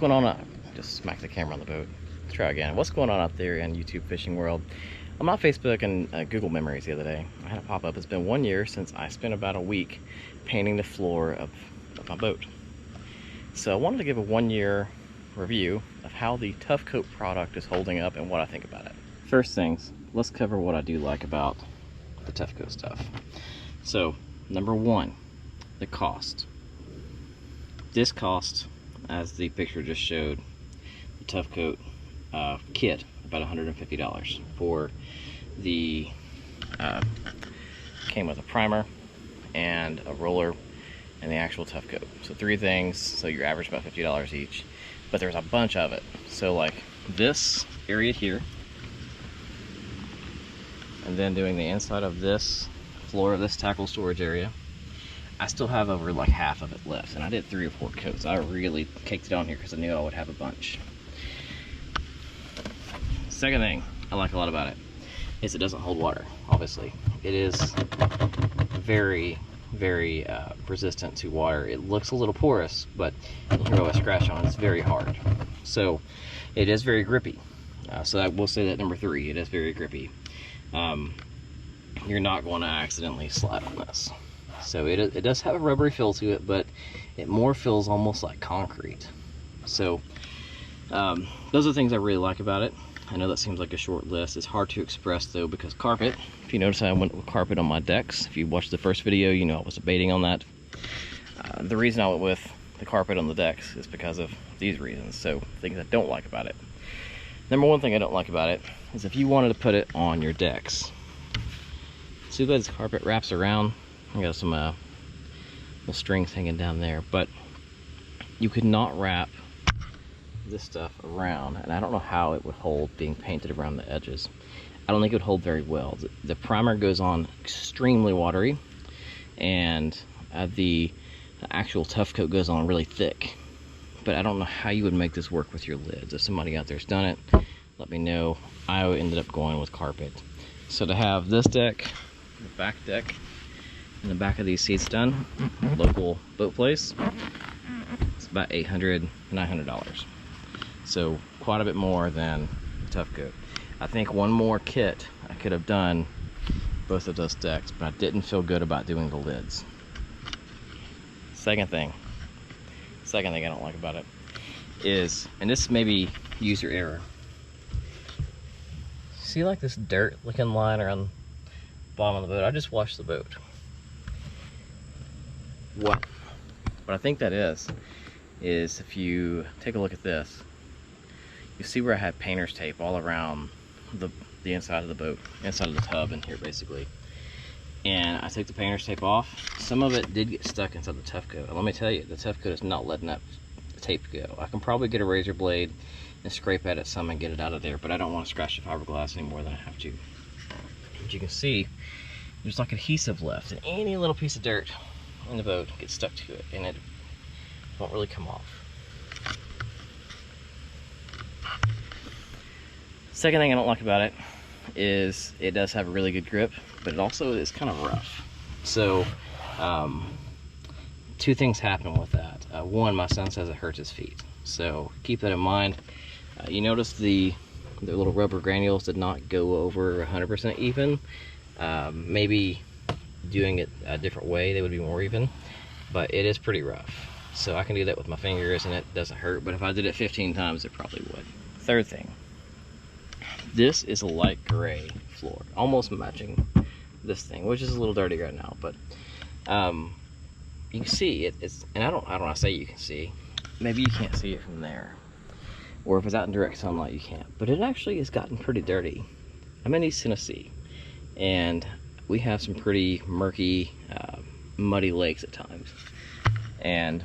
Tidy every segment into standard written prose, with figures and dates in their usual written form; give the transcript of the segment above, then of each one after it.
going on? Just smack the camera on the boat. Let's try again. What's going on out there in YouTube fishing world? I'm on Facebook and Google Memories the other day. I had a pop up. It's been 1 year since I spent about a week painting the floor of my boat. So I wanted to give a 1 year review of how the Tuff Coat product is holding up and what I think about it. First things, let's cover what I do like about the Tuff Coat stuff. So, number one, the cost. This cost, as the picture just showed, the Tuff Coat kit, about $150 for the came with a primer and a roller and the actual Tuff Coat. So 3 things, so your average about $50 each. But there's a bunch of it. So like this area here, and then doing the inside of this floor of this tackle storage area, I still have over like half of it left, and I did 3 or 4 coats. I really caked it on here because I knew I would have a bunch. Second thing I like a lot about it is it doesn't hold water. Obviously, it is very resistant to water. It looks a little porous, but you can go a scratch on it. It's very hard, so it is very grippy. So I will say that number 3, it is very grippy. You're not going to accidentally slide on this. So it does have a rubbery feel to it, but it more feels almost like concrete. So those are the things I really like about it. I know that seems like a short list. It's hard to express though, because carpet, if you notice, I went with carpet on my decks. If you watched the first video, you know I was debating on that. The reason I went with the carpet on the decks is because of these reasons. So things I don't like about it. Number one thing I don't like about it is if you wanted to put it on your decks. See that this carpet wraps around. I got some little strings hanging down there, but you could not wrap this stuff around, and I don't know how it would hold being painted around the edges. I don't think it would hold very well. The primer goes on extremely watery, and the actual Tuff Coat goes on really thick. But I don't know how you would make this work with your lids. If somebody out there's done it, let me know. I ended up going with carpet. So to have this deck, the back deck, and the back of these seats done, local boat place, it's about $800, $900. So quite a bit more than Tuff Coat. I think one more kit I could have done both of those decks, but I didn't feel good about doing the lids. Second thing I don't like about it is, and this may be user error, see like this dirt looking line around the bottom of the boat? I just washed the boat. What I think that is if you take a look at this, you see where I had painter's tape all around the inside of the boat, inside of the tub in here basically. And I took the painter's tape off. Some of it did get stuck inside the Tuff Coat. And let me tell you, the Tuff Coat is not letting that tape go. I can probably get a razor blade and scrape at it some and get it out of there, but I don't want to scratch the fiberglass any more than I have to. As you can see, there's like adhesive left, and any little piece of dirt in the boat gets stuck to it, and it won't really come off. Second thing I don't like about it is it does have a really good grip, but it also is kind of rough. So 2 things happen with that. One, my son says it hurts his feet, so keep that in mind. You notice the little rubber granules did not go over 100% even. Maybe doing it a different way they would be more even, but it is pretty rough. So I can do that with my fingers and it doesn't hurt, but if I did it 15 times it probably would. Third thing, this is a light gray floor, almost matching this thing, which is a little dirty right now, but you can see it's, and I don't want to say you can see, maybe you can't see it from there, or if it's out in direct sunlight you can't, but it actually has gotten pretty dirty. I'm in East Tennessee, and we have some pretty murky, muddy lakes at times, and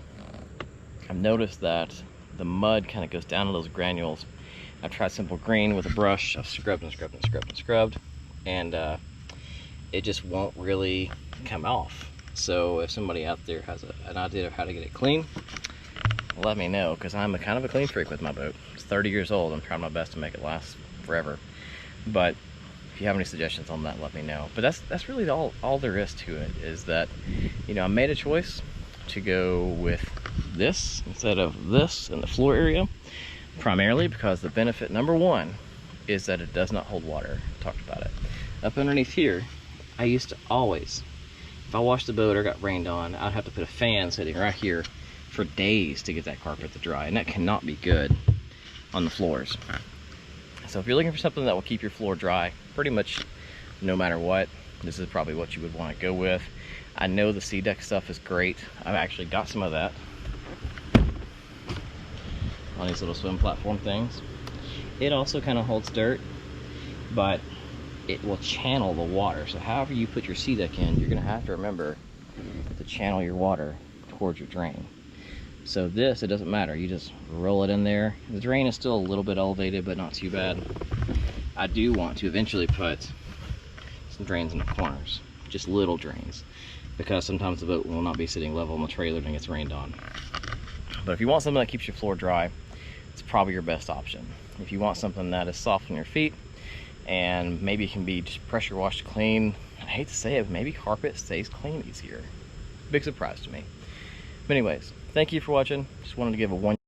I've noticed that the mud kind of goes down to those granules. I've tried simple green with a brush. I've scrubbed and scrubbed and scrubbed and scrubbed, and it just won't really come off. So if somebody out there has an idea of how to get it clean, let me know, because I'm kind of a clean freak with my boat. It's 30 years old. I'm trying my best to make it last forever. But if you have any suggestions on that, let me know. But that's really all there is to it, is that, you know, I made a choice to go with this instead of this in the floor area, primarily because the benefit number one is that it does not hold water. I talked about it. Up underneath here, I used to always, if I washed the boat or got rained on, I'd have to put a fan sitting right here for days to get that carpet to dry, and that cannot be good on the floors. So if you're looking for something that will keep your floor dry pretty much no matter what, this is probably what you would want to go with. I know the Sea Deck stuff is great. I've actually got some of that on these little swim platform things. It also kind of holds dirt, but it will channel the water. So however you put your Sea Deck in, you're gonna have to remember to channel your water towards your drain. So this, it doesn't matter. You just roll it in there. The drain is still a little bit elevated, but not too bad. I do want to eventually put some drains in the corners, just little drains, because sometimes the boat will not be sitting level on the trailer when it gets rained on. But if you want something that keeps your floor dry, it's probably your best option. If you want something that is soft on your feet and maybe it can be just pressure washed clean, I hate to say it, but maybe carpet stays clean easier. Big surprise to me. But anyways, thank you for watching. Just wanted to give a one